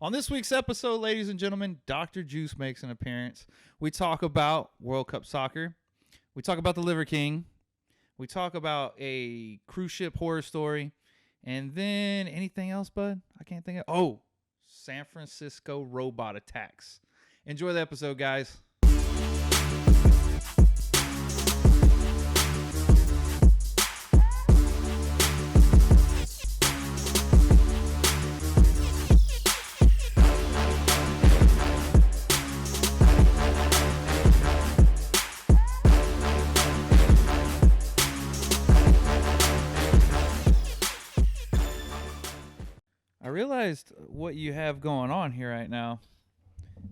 On this week's episode, ladies and gentlemen, Dr. Juice makes an appearance. We talk about World Cup soccer. We talk about the Liver King. We talk about a cruise ship horror story. And then anything else, bud? I can't think of. Oh, San Francisco robot attacks. Enjoy the episode, guys. I realized what you have going on here right now.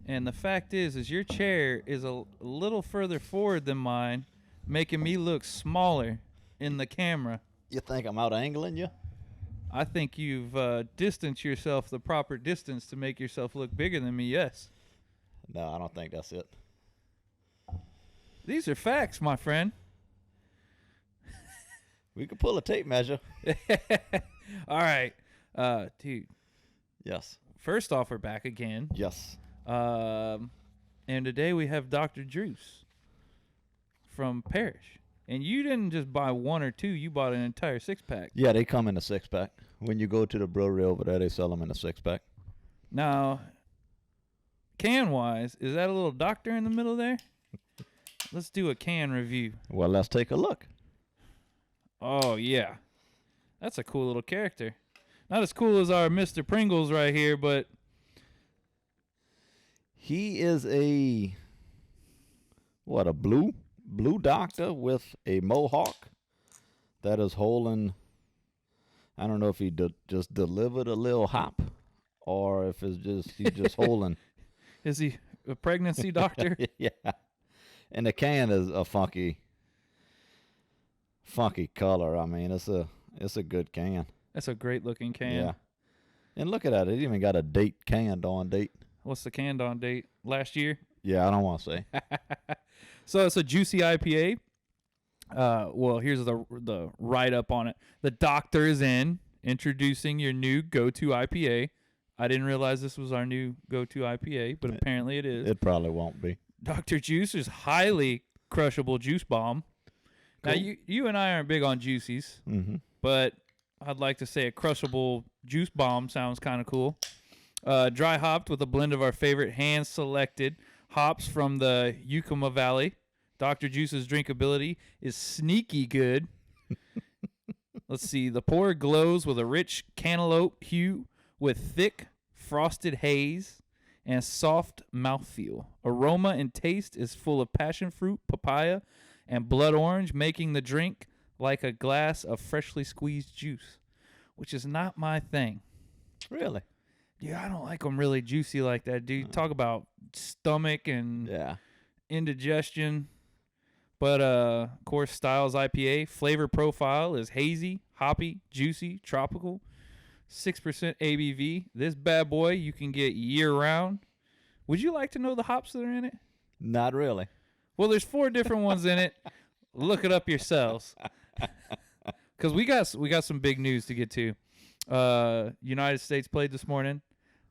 And the fact is your chair is a little further forward than mine, making me look smaller in the camera. You think I'm out angling you? I think you've distanced yourself the proper distance to make yourself look bigger than me, yes. No, I don't think that's it. These are facts, my friend. We could pull a tape measure. All right. Dude. Yes. First off, we're back again. Yes. And today we have Dr. Juice from Parish. And you didn't just buy one or two, you bought an entire six-pack. Yeah, they come in a six-pack. When you go to the brewery over there, they sell them in a six-pack. Now, can-wise, is that a little doctor in the middle there? Let's do a can review. Well, let's take a look. Oh, yeah. That's a cool little character. Not as cool as our Mr. Pringles right here, but he is a blue doctor with a mohawk that is holding. I don't know if he just delivered a little hop or if he's just holding. Is he a pregnancy doctor? Yeah. And the can is a funky color. I mean, it's a good can. That's a great looking can. Yeah. And look at that. It even got a date, canned on date. What's the canned on date? Last year? Yeah, I don't want to say. So it's a juicy IPA. Well, here's the write-up on it. The doctor is in, introducing your new go-to IPA. I didn't realize this was our new go-to IPA, but apparently it is. It probably won't be. Dr. Juice's highly crushable juice bomb. Cool. Now, you and I aren't big on juicies, but I'd like to say a crushable juice bomb sounds kind of cool. Dry hopped with a blend of our favorite hand-selected hops from the Yakima Valley. Dr. Juice's drinkability is sneaky good. Let's see. The pour glows with a rich cantaloupe hue with thick frosted haze and soft mouthfeel. Aroma and taste is full of passion fruit, papaya, and blood orange, making the drink like a glass of freshly squeezed juice, which is not my thing. Really? Yeah, I don't like them really juicy like that, dude. Talk about stomach and indigestion. But, of course, Styles IPA. Flavor profile is hazy, hoppy, juicy, tropical. 6% ABV. This bad boy you can get year-round. Would you like to know the hops that are in it? Not really. Well, there's 4 different ones in it. Look it up yourselves. Because we got some big news to get to. United States played this morning.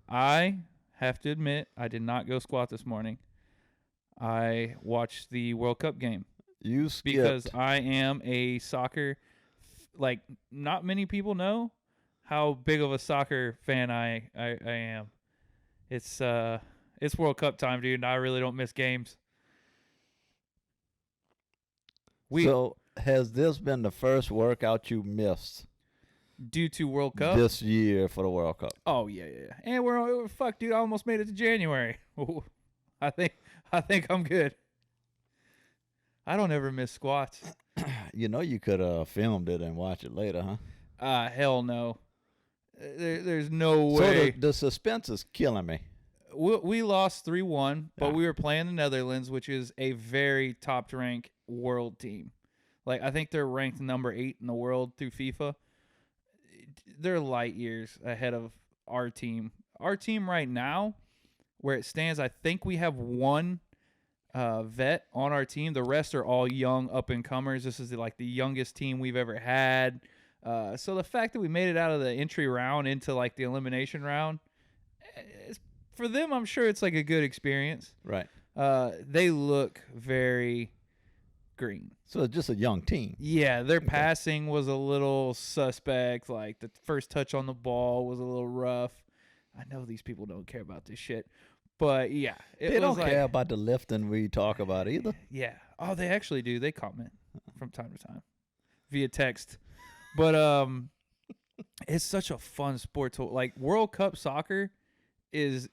I have to admit, I did not go squat this morning. I watched the World Cup game. You skipped. Because I am a soccer, like, not many people know how big of a soccer fan I am. It's World Cup time, dude, and I really don't miss games. So has this been the first workout you missed due to World Cup this year for the World Cup? Oh yeah. And we're fuck, dude. I almost made it to January. I think I'm good. I don't ever miss squats. You know, you could have filmed it and watch it later, huh? Hell no. There's no way. So the suspense is killing me. We lost 3-1, but we were playing the Netherlands, which is a very top-ranked world team. Like, I think they're ranked number 8 in the world through FIFA. They're light years ahead of our team. Our team right now, where it stands, I think we have one vet on our team. The rest are all young up-and-comers. This is the youngest team we've ever had. So the fact that we made it out of the entry round into, the elimination round, for them, I'm sure it's like a good experience. Right. They look very green. So it's just a young team. Yeah, their passing was a little suspect. Like the first touch on the ball was a little rough. I know these people don't care about this shit, but yeah, They don't care about the lifting we talk about either. Yeah. Oh, they actually do. They comment from time to time via text. But it's such a fun sport to like. World Cup soccer is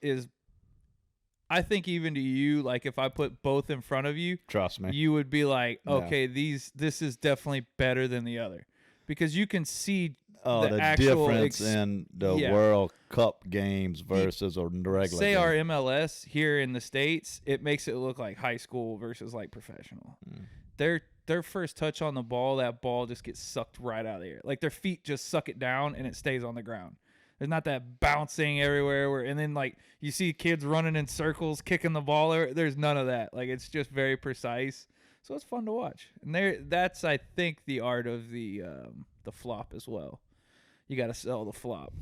I think even to you, like if I put both in front of you, trust me, you would be like, okay, this is definitely better than the other, because you can see the actual difference in the World Cup games versus a regular say game. Our MLS here in the States, it makes it look like high school versus like professional. Their first touch on the ball, that ball just gets sucked right out of the air. Like their feet just suck it down and it stays on the ground. There's not that bouncing everywhere and then like you see kids running in circles, kicking the ball. There's none of that. Like it's just very precise. So it's fun to watch. And that's I think the art of the flop as well. You got to sell the flop.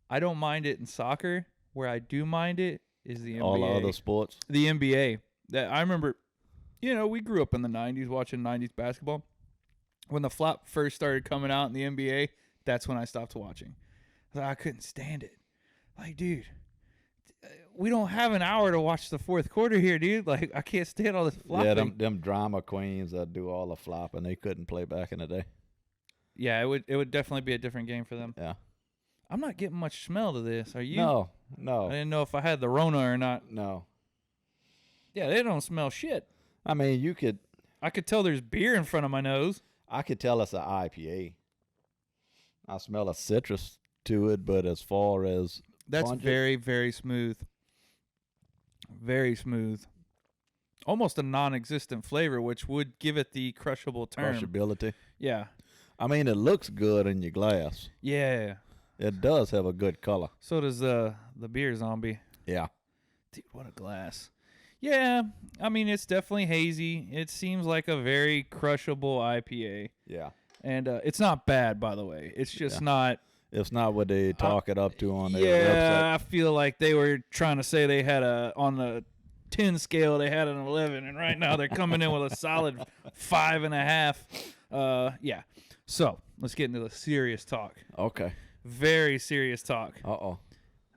I don't mind it in soccer. Where I do mind it is the NBA. All other sports. The NBA. That I remember, we grew up in the 90s watching 90s basketball. When the flop first started coming out in the NBA, that's when I stopped watching. I couldn't stand it. Like, dude, we don't have an hour to watch the fourth quarter here, dude. Like, I can't stand all this flopping. Yeah, them drama queens that do all the flopping, they couldn't play back in the day. Yeah, it would definitely be a different game for them. Yeah. I'm not getting much smell to this. Are you? No. I didn't know if I had the Rona or not. No. Yeah, they don't smell shit. I mean, I could tell there's beer in front of my nose. I could tell it's an IPA. I smell a citrus to it, but as far as that's pungent, very, very smooth. Very smooth. Almost a non-existent flavor, which would give it the crushable term. crushability. Yeah. I mean, it looks good in your glass. Yeah. It does have a good color. So does the beer zombie. Yeah. Dude, what a glass. Yeah. I mean, it's definitely hazy. It seems like a very crushable IPA. Yeah. And it's not bad, by the way. It's just not. It's not what they talk it up to on their website. Yeah, I feel like they were trying to say they had on the 10 scale, they had an 11, and right now they're coming in with a solid 5.5. Yeah. So let's get into the serious talk. Okay. Very serious talk. Uh-oh.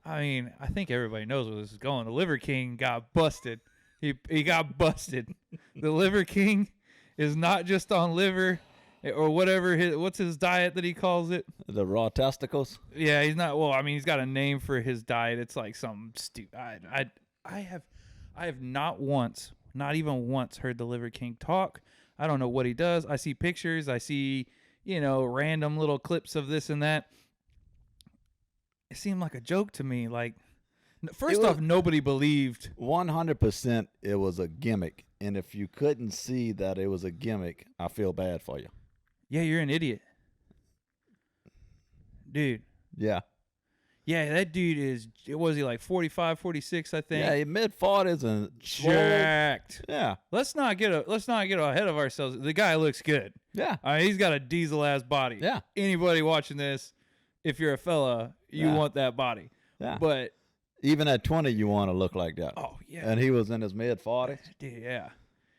I mean, I think everybody knows where this is going. The Liver King got busted. He got busted. The Liver King is not just on liver or whatever. What's his diet that he calls it? The raw testicles? Yeah, he's not. Well, I mean, he's got a name for his diet. It's like some stupid. I have not once, not even once, heard the Liver King talk. I don't know what he does. I see pictures. I see, random little clips of this and that. It seemed like a joke to me. Like, first off, nobody believed. 100% it was a gimmick. And if you couldn't see that it was a gimmick, I feel bad for you. Yeah, you're an idiot. Dude. Yeah. Yeah, that dude is, was he like 45, 46, I think? Yeah, mid-40s and jacked. Yeah. Let's not get ahead of ourselves. The guy looks good. Yeah. I mean, he's got a diesel-ass body. Yeah. Anybody watching this, if you're a fella, you want that body. Yeah. But even at 20, you want to look like that. Oh, yeah. And he was in his mid-40s? Yeah.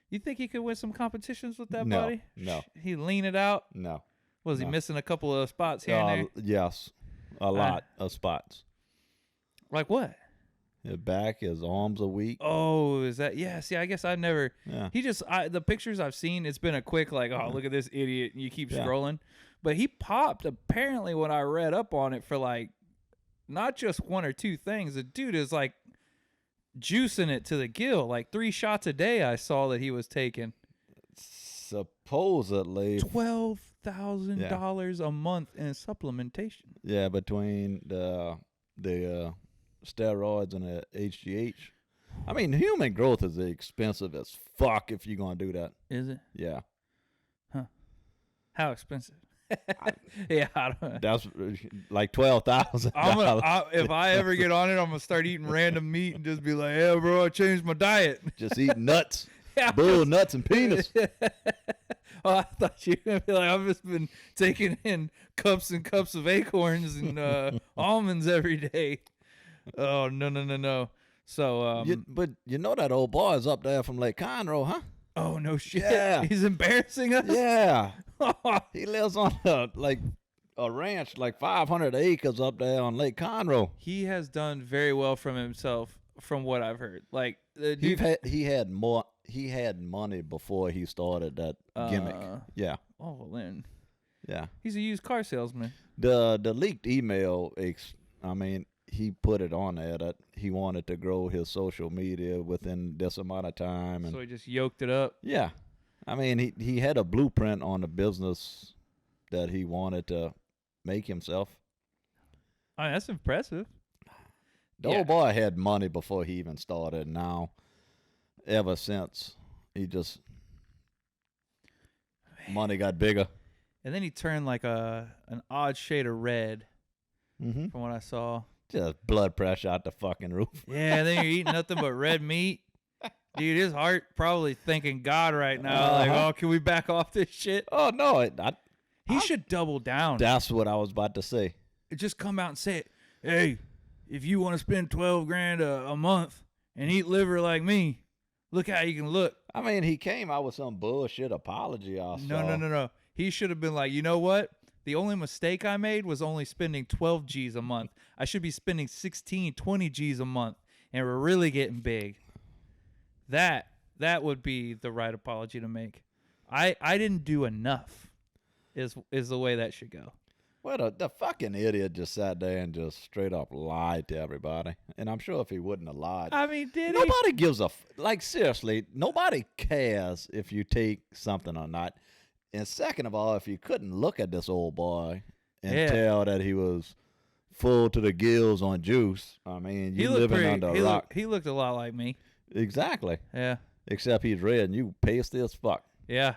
You think he could win some competitions with that No, body? no. He lean it out? No. Was he missing a couple of spots here and there? Yes. A lot of spots. Like what? His back, his arms are weak. Oh, is that? Yeah, see, I guess I've never. Yeah. He just, the pictures I've seen, it's been a quick, like, oh, look at this idiot. And you keep scrolling. But he popped, apparently, when I read up on it, for like, not just one or two things. The dude is like juicing it to the gill. Like 3 shots a day I saw that he was taking. Supposedly $12,000 a month in supplementation. Yeah, between the steroids and the HGH. I mean, human growth is expensive as fuck if you're going to do that. Is it? Yeah. Huh. How expensive? Yeah, I don't. That's like $12,000. If I ever get on it, I'm gonna start eating random meat and just be like, "Yeah, bro, I changed my diet. Just eat nuts, Yeah. bull nuts, and penis." Oh, I thought you were gonna be like, I've just been taking in cups and cups of acorns and almonds every day. Oh, no. So, But you know that old boy is up there from Lake Conroe, huh? oh, no shit. Yeah. He's embarrassing us? Yeah. He lives on a ranch, like 500 acres up there on Lake Conroe. He has done very well from himself, from what I've heard. Like, the dude, He had money before he started that gimmick. Yeah. oh, well, then. Yeah. He's a used car salesman. The leaked email, he put it on there that he wanted to grow his social media within this amount of time. And So he just yoked it up. yeah. I mean, he had a blueprint on the business that he wanted to make himself. I mean, that's impressive. The old boy had money before he even started. Now, ever since, money got bigger. And then he turned like an odd shade of red, from what I saw. Just blood pressure out the fucking roof. Yeah, and then you're eating nothing but red meat. Dude, his heart probably thanking God right now. Like, oh, can we back off this shit? Oh, no. He should double down. That's what I was about to say. Just come out and say it. Hey, if you want to spend $12,000 a month and eat liver like me, look how you can look. I mean, he came out with some bullshit apology. No. He should have been like, you know what? The only mistake I made was only spending 12 G's a month. I should be spending 16, 20 G's a month, and we're really getting big. That would be the right apology to make. I didn't do enough is the way that should go. Well, the fucking idiot just sat there and just straight up lied to everybody. And I'm sure if he wouldn't have lied. I mean, nobody gives a seriously, nobody cares if you take something or not. And second of all, if you couldn't look at this old boy and tell that he was full to the gills on juice, I mean, you living under a rock. He looked a lot like me. Exactly. Yeah. Except he's red and you pasty as fuck. Yeah.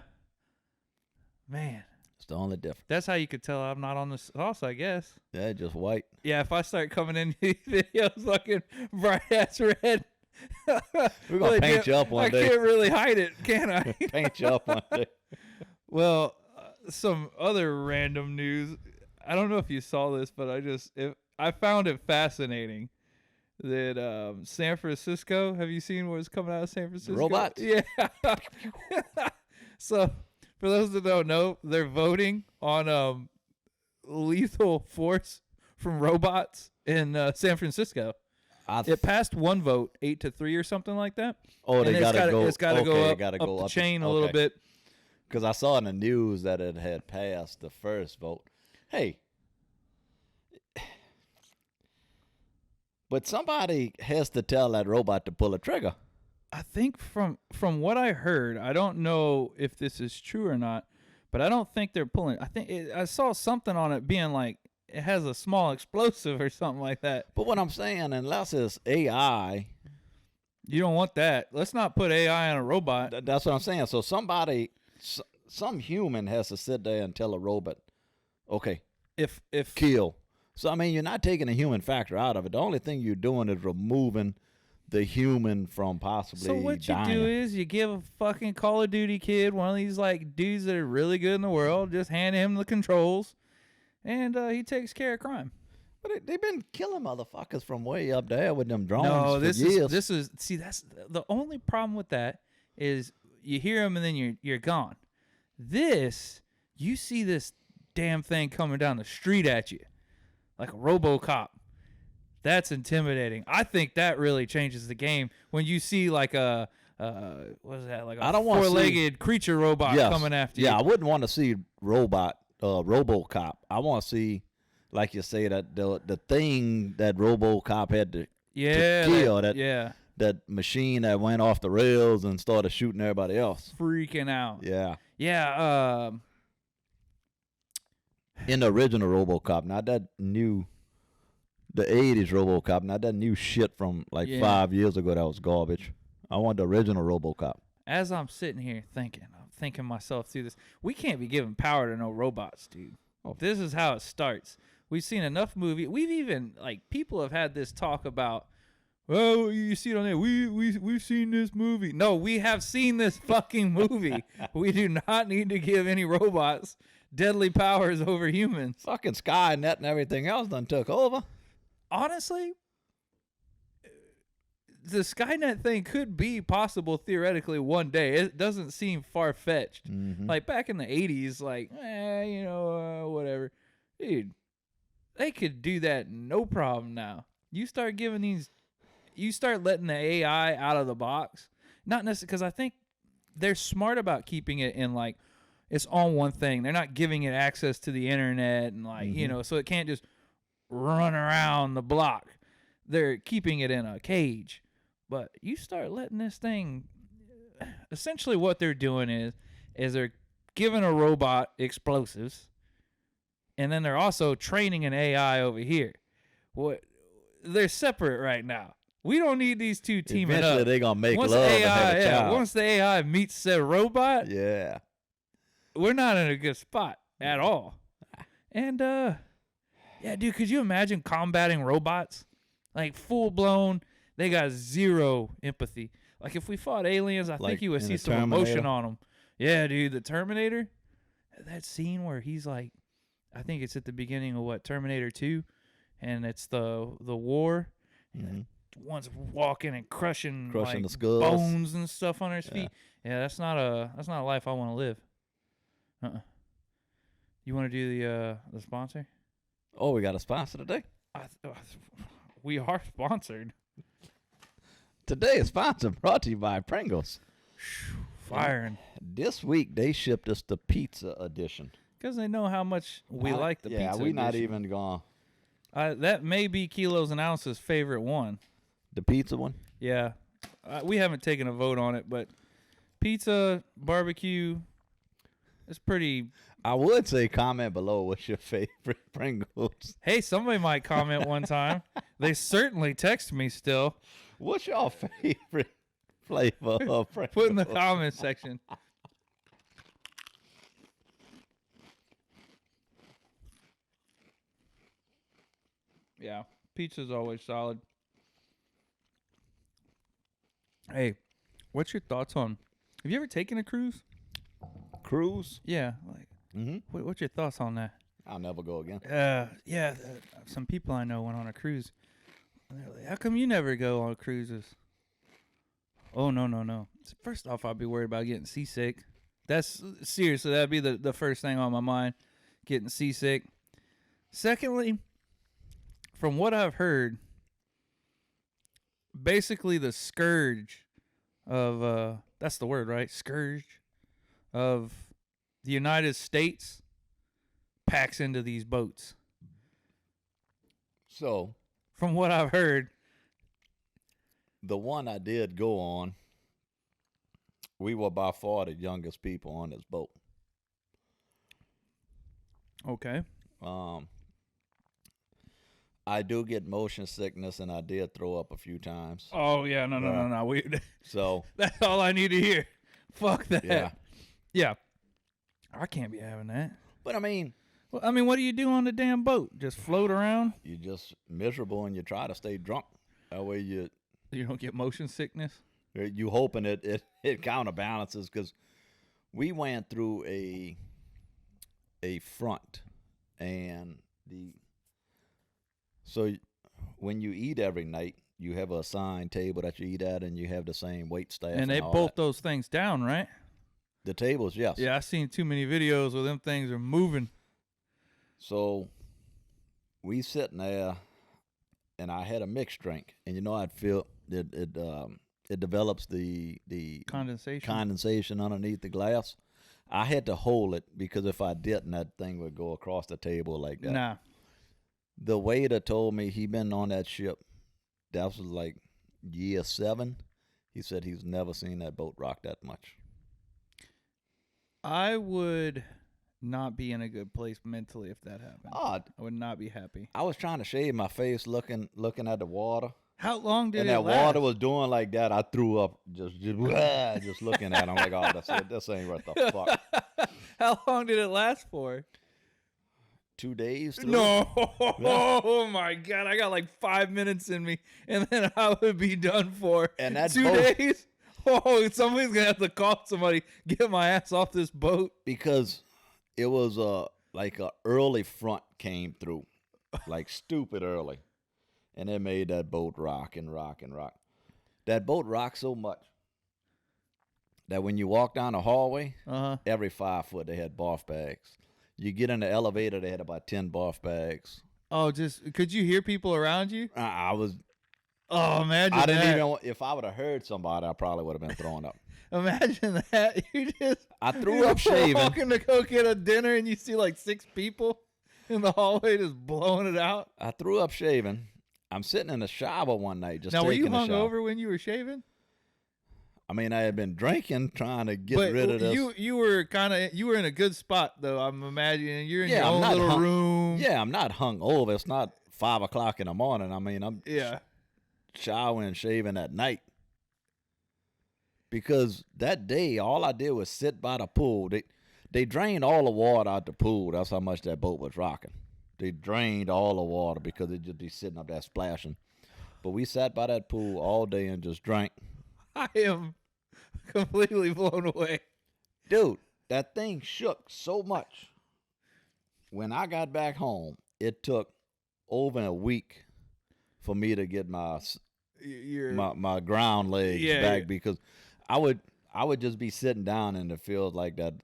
Man. It's the only difference. That's how you could tell I'm not on the sauce, I guess. Yeah, just white. Yeah, if I start coming in these videos looking bright-ass red. We're going to paint you up one day. I can't really hide it, can I? Paint you up one day. Well, some other random news. I don't know if you saw this, but I found it fascinating that San Francisco. Have you seen what's coming out of San Francisco? Robots. Yeah. So, for those that don't know, they're voting on lethal force from robots in San Francisco. It passed one vote, 8-3 or something like that. Oh, they got to go. It's got to go up the chain a little bit. Because I saw in the news that it had passed the first vote. Hey, but somebody has to tell that robot to pull a trigger. I think from what I heard, I don't know if this is true or not, but I don't think they're pulling. I saw something on it being like it has a small explosive or something like that. But what I'm saying, unless it's AI, you don't want that. Let's not put AI on a robot. That's what I'm saying. So some human has to sit there and tell a robot, okay, if kill. So I mean, you're not taking the human factor out of it. The only thing you're doing is removing the human from possibly dying. So what you do is you give a fucking Call of Duty kid, one of these like dudes that are really good in the world, just hand him the controls, and he takes care of crime. But they've been killing motherfuckers from way up there with them drones for this years. That's the only problem with that is you hear them and then you're gone. This, you see this damn thing coming down the street at you like a RoboCop. That's intimidating. I think that really changes the game when you see like a what is that, like a four-legged creature robot coming after you. Yeah, I wouldn't want to see RoboCop. I want to see, like you say, that the thing that RoboCop had to kill, that machine that went off the rails and started shooting everybody else. Freaking out. Yeah. Yeah. In the original RoboCop, not that new, the 80s RoboCop, not that new shit from 5 years ago that was garbage. I want the original RoboCop. As I'm sitting here I'm thinking myself through this. We can't be giving power to no robots, dude. Oh. This is how it starts. We've seen enough movie. We've even, people have had this talk about, well, you see it on there. We've seen this movie. No, we have seen this fucking movie. We do not need to give any robots deadly powers over humans. Fucking Skynet and everything else done took over. Honestly, the Skynet thing could be possible theoretically one day. It doesn't seem far-fetched. Like back in the 80s, like, whatever. Dude, they could do that no problem now. You start letting the AI out of the box. Not necessarily, because I think they're smart about keeping it in, like, it's on one thing. They're not giving it access to the internet and, like, so it can't just run around the block. They're keeping it in a cage. But you start letting this thing, essentially what they're doing is they're giving a robot explosives, and then they're also training an AI over here. They're separate right now. We don't need these two teaming Eventually up. they're going to make love and have a child. Once the AI meets said robot, yeah, we're not in a good spot at all. And, dude, could you imagine combating robots? Like, full-blown, they got zero empathy. Like, if we fought aliens, I think you would see some emotion on them. Yeah, dude, the Terminator, that scene where he's like, I think it's at the beginning of Terminator 2, and it's the war. One's walking and crushing like, the skulls, bones and stuff on his feet. Yeah, that's not a life I want to live. You want to do the sponsor? Oh, we got a sponsor today. We are sponsored. Today is sponsored, brought to you by Pringles. Firing. This week they shipped us the pizza edition because they know how much we like the pizza. Yeah, we're not even going. That may be Kilos and Ounce's favorite one. The pizza one? Yeah. We haven't taken a vote on it, but pizza, barbecue, it's pretty. I would say comment below what's your favorite Pringles. Hey, somebody might comment one time. They certainly text me still. What's your favorite flavor of Pringles? Put in the comment section. Yeah, pizza's always solid. Hey, what's your thoughts on? Have you ever taken a cruise? Cruise? Yeah, like. What's your thoughts on that? I'll never go again. Some people I know went on a cruise. They're like, how come you never go on cruises? Oh, no. First off, I'd be worried about getting seasick. That's seriously, that'd be the first thing on my mind, getting seasick. Secondly, from what I've heard, basically the scourge of, that's the word, right? Scourge of the United States packs into these boats. So, from what I've heard, the one I did go on, we were by far the youngest people on this boat. Okay. I do get motion sickness, and I did throw up a few times. Oh yeah, no. So that's all I need to hear. Fuck that. Yeah. I can't be having that. But I mean, what do you do on the damn boat? Just float around? You're just miserable, and you try to stay drunk. That way you don't get motion sickness. You hoping it counterbalances, because we went through a front, and so when you eat every night, you have a assigned table that you eat at, and you have the same wait staff. And they bolt those things down, right? The tables, yes. Yeah, I've seen too many videos where them things are moving. So we sitting there, and I had a mixed drink, and I'd feel it develops the condensation underneath the glass. I had to hold it, because if I didn't, that thing would go across the table like that. Nah. The waiter told me he been on that ship. That was like year 7. He said he's never seen that boat rock that much. I would not be in a good place mentally if that happened. I would not be happy. I was trying to shave my face looking at the water. How long did it last? And that water was doing like that. I threw up just looking at it. I'm like, oh, this ain't worth the fuck. How long did it last for? 2 days. No. Yeah. Oh, my God. I got like 5 minutes in me, and then I would be done for. And that's 2 days? Oh, somebody's going to have to call somebody, get my ass off this boat. Because it was like a early front came through, like stupid early. And it made that boat rock and rock and rock. That boat rocked so much that when you walk down the hallway, every 5 foot they had barf bags. You get in the elevator, they had about 10 barf bags. Oh, could you hear people around you? I was. Oh, imagine I didn't that. even. If I would have heard somebody, I probably would have been throwing up. Imagine that. I threw up shaving. Walking to go get a dinner and you see like 6 people in the hallway just blowing it out. I threw up shaving. I'm sitting in the shower one night just now, were you taking a shower. hungover when you were shaving? I mean, I had been drinking, trying to get rid of this. You were in a good spot though. I'm imagining you're in your I'm own not little room. Yeah, I'm not hungover. It's not 5 o'clock in the morning. I mean, I'm showering and shaving at night. Because that day, all I did was sit by the pool. They drained all the water out the pool. That's how much that boat was rocking. They drained all the water because they'd just be sitting up there splashing. But we sat by that pool all day and just drank. I am completely blown away. Dude, that thing shook so much. When I got back home, it took over a week for me to get my ground legs back because I would just be sitting down and it feels like that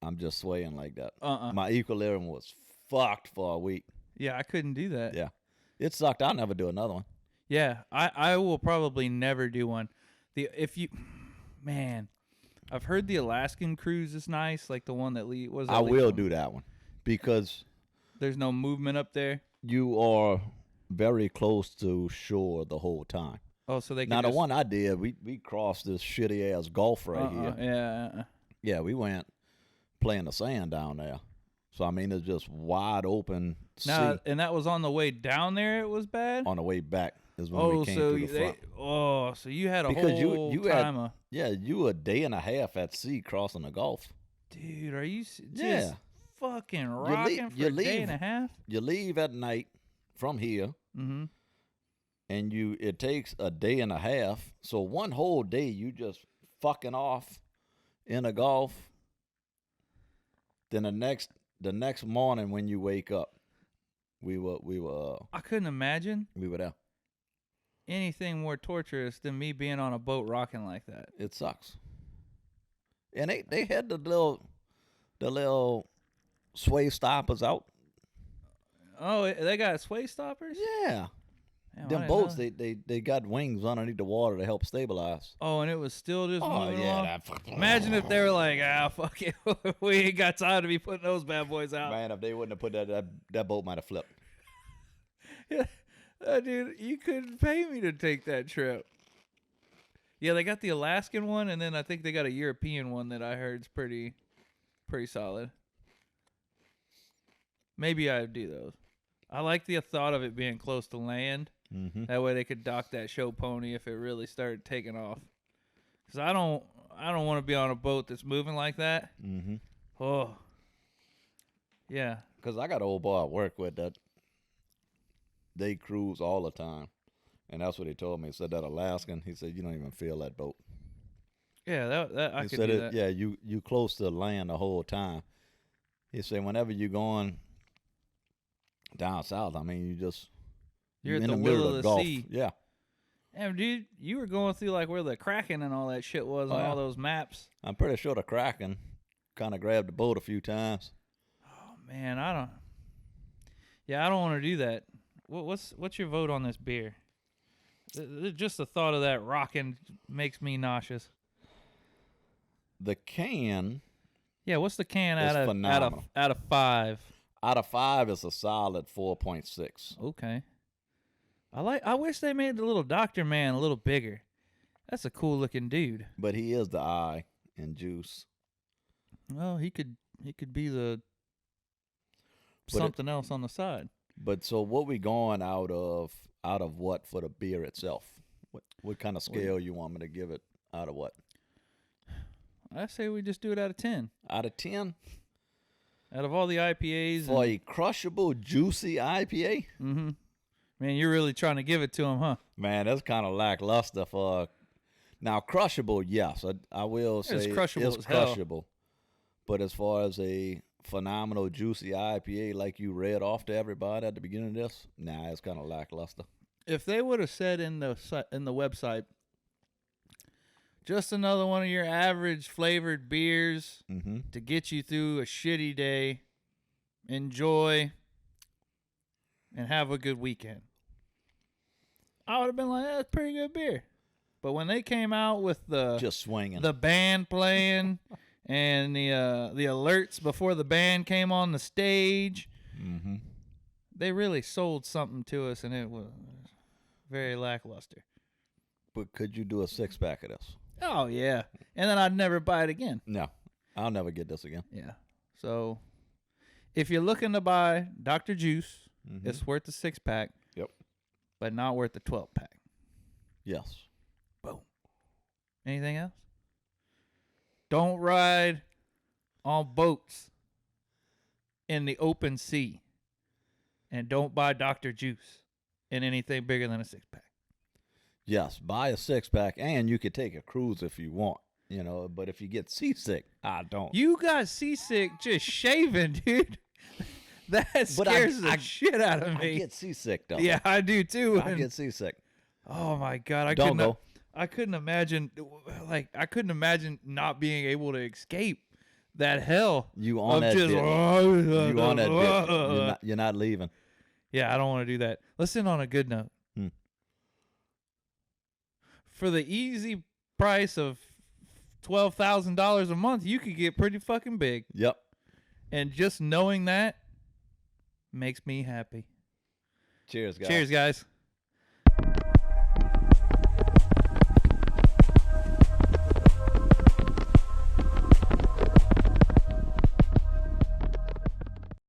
I'm just swaying like that. My equilibrium was fucked for a week. Yeah, I couldn't do that. Yeah. It sucked. I'll never do another one. Yeah, I will probably never do one. I've heard the Alaskan cruise is nice, like the one that was. I will do that one because there's no movement up there. You are very close to shore the whole time. Oh, so they can now the one I did, we crossed this shitty ass gulf right here. Yeah. Yeah, we went playing the sand down there. So I mean, it's just wide open sea. And that was on the way down there. It was bad. On the way back is when we came through the front. So you had a because whole time. You a day and a half at sea crossing the Gulf. Dude, are you just fucking rocking for a day and a half? You leave at night from here. Mm-hmm. And it takes a day and a half. So one whole day you just fucking off in the Gulf. Then the next morning when you wake up, we were. I couldn't imagine. We were there. Anything more torturous than me being on a boat rocking like that. It sucks. And they had the little sway stoppers out. Oh, they got sway stoppers? Yeah. Damn, them boats, they got wings underneath the water to help stabilize. Oh, and it was still just moving along? That, imagine if they were like, fuck it. We ain't got time to be putting those bad boys out. Man, if they wouldn't have put that boat might have flipped. Yeah. Dude, you couldn't pay me to take that trip. Yeah, they got the Alaskan one, and then I think they got a European one that I heard is pretty solid. Maybe I'd do those. I like the thought of it being close to land. Mm-hmm. That way they could dock that show pony if it really started taking off. Because I don't want to be on a boat that's moving like that. Mm-hmm. Oh. Yeah. Because I got an old boy I work with that they cruise all the time. And that's what he told me. He said that Alaskan, he said, you don't even feel that boat. Yeah, that I could do that. Yeah, you close to land the whole time. He said whenever you're going down south, I mean, you're at in the middle will of the Gulf. sea. Yeah. Damn, dude, you were going through like where the Kraken and all that shit was on all those maps. I'm pretty sure the Kraken kind of grabbed the boat a few times. Oh man, I don't want to do that. What's your vote on this beer? Just the thought of that rocking makes me nauseous. The can. Yeah, what's the can out of 5? Out of 5 is a solid 4.6. Okay. I wish they made the little Dr. Man a little bigger. That's a cool looking dude. But he is the eye in juice. Well, he could be the something else on the side. But so what we going out of what for the beer itself? What kind of scale you want me to give it out of what? I say we just do it out of 10. Out of 10? Out of all the IPAs. For a crushable, juicy IPA? Mm-hmm. Man, you're really trying to give it to him, huh? Man, that's kind of lackluster for... Now, crushable, yes. I will say it's crushable. It's crushable. But as far as a phenomenal, juicy IPA like you read off to everybody at the beginning of this, nah, it's kind of lackluster. If they would have said in the website, Just another one of your average flavored beers to get you through a shitty day. Enjoy and have a good weekend. I would have been like, that's pretty good beer. But when they came out with just swinging, the band playing and the alerts before the band came on the stage, they really sold something to us, and it was very lackluster. But could you do a 6-pack of this? Oh, yeah. And then I'd never buy it again. No, I'll never get this again. Yeah. So if you're looking to buy Dr. Juice, it's worth the 6-pack. Yep. But not worth the 12-pack. Yes. Boom. Anything else? Don't ride on boats in the open sea. And don't buy Dr. Juice in anything bigger than a 6-pack. Yes, buy a 6-pack, and you could take a cruise if you want, but if you get seasick, I don't. You got seasick just shaving, dude. That scares the shit out of me. I get seasick, though. Yeah, I do, too. I get seasick. Oh, my God. I couldn't imagine, I couldn't imagine not being able to escape that hell. You on that bit. You on that bit. You're not leaving. Yeah, I don't want to do that. Let's end on a good note. For the easy price of $12,000 a month, you could get pretty fucking big. Yep. And just knowing that makes me happy. Cheers, guys. Cheers, guys.